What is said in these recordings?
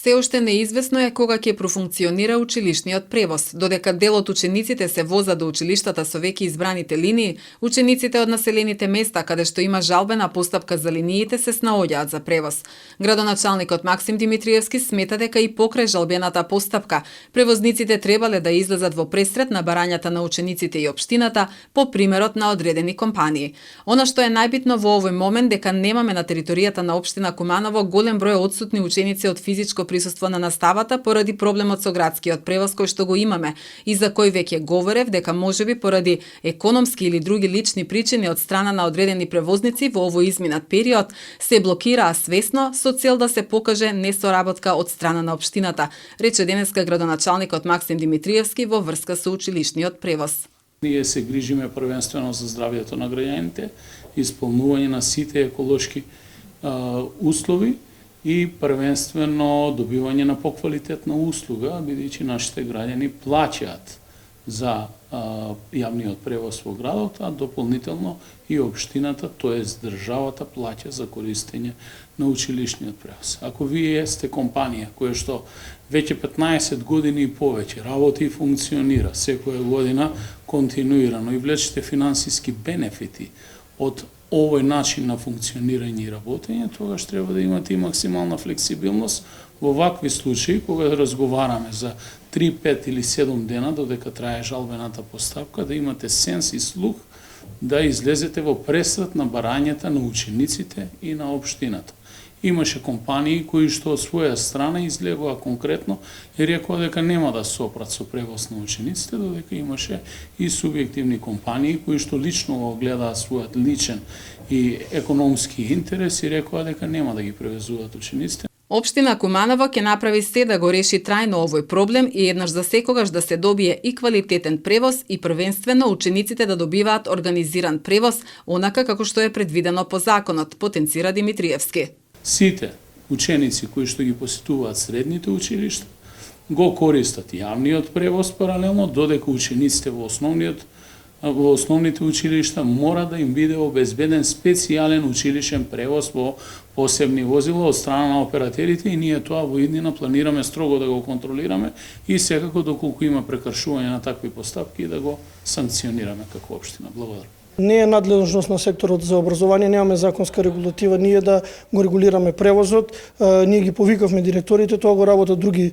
Се уште неизвестно е кога ќе профункционира училишниот превоз. Додека дел од учениците се возат до училиштата со веќе избраните линии, учениците од населените места каде што има жалбена постапка за линиите се снаоѓаат за превоз. Градоначалникот Максим Димитриевски смета дека и покрај жалбената постапка, превозниците требале да излезат во пресрет на барањата на учениците и општината по примерот на одредени компании. Она што е најбитно во овој момент дека немаме на територијата на општина Куманово голем број одсутни ученици од физичко присуство на наставата поради проблемот со градскиот превоз кој што го имаме и за кој веќе говорев дека можеби поради економски или други лични причини од страна на одредени превозници во овој изминат период се блокираа свесно со цел да се покаже несоработка од страна на општината, рече денеска градоначалникот Максим Димитриевски во врска со училишниот превоз. Ние се грижиме првенствено за здравјето на граѓаните, исполнување на сите еколошки услови и првенствено добивање на поквалитетна услуга, бидејќи нашите граѓани плаќаат за јавниот превоз во градот, а дополнително и општината, тоест државата, плаќа за користење на училишниот превоз. Ако вие сте компанија која што веќе 15 години и повеќе работи и функционира секоја година континуирано и влечете финансиски бенефити од овој начин на функционирање и работење, тогаш треба да имате и максимална флексибилност во вакви случаи кога разговараме за 3, 5 или 7 дена додека трае жалбената постапка, да имате сенс и слух да излезете во пресрет на барањата на учениците и на општината. Имаше компании кои што од своја страна излегоа конкретно и рекоа дека нема да се опрат со превоз на учениците, додека имаше и субјективни компании кои што лично го гледаат својот личен и економски интерес и рекоа дека нема да ги превезуваат учениците. Општина Куманово ќе направи се да го реши трајно овој проблем и еднаш за секогаш да се добие и квалитетен превоз и првенствено учениците да добиваат организиран превоз, онака како што е предвидено по законот, потенцира Димитриевски. Сите ученици кои што ги посетуваат средните училишта го користат јавниот превоз паралелно, додека учениците во основните училишта мора да им биде обезбеден специјален училишен превоз во посебни возила од страна на операторите и ние тоа во иднина планираме строго да го контролираме и секако доколку има прекршување на такви постапки да го санкционираме како општина. Благодарам. Не е надлежност на секторот за образование, немаме законска регулатива ние да го регулираме превозот. Ние ги повикавме директорите, тоа го работат други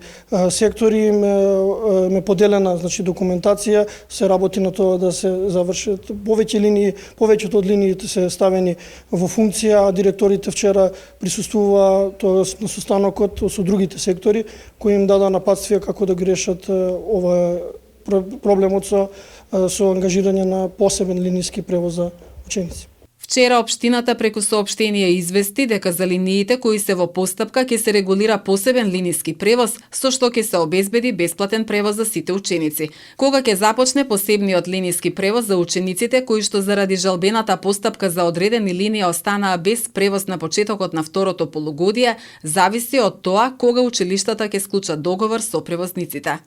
сектори, ме поделена документација, се работи на тоа да се завршат повеќе линии, повеќето од линиите се ставени во функција, а директорите вчера присуствуваа на состанокот со другите сектори кои им дадаа напатствија како да ги решат ова проблемот со ангажирање на посебен линиски превоз за ученици. Вчера општината преку соопштение извести дека за линиите кои се во постапка ќе се регулира посебен линиски превоз со што ќе се обезбеди бесплатен превоз за сите ученици. Кога ќе започне посебниот линиски превоз за учениците кои што заради жалбената постапка за одредени линии останаа без превоз на почетокот на второто полугодие, зависи од тоа кога училиштата ќе склучат договор со превозниците.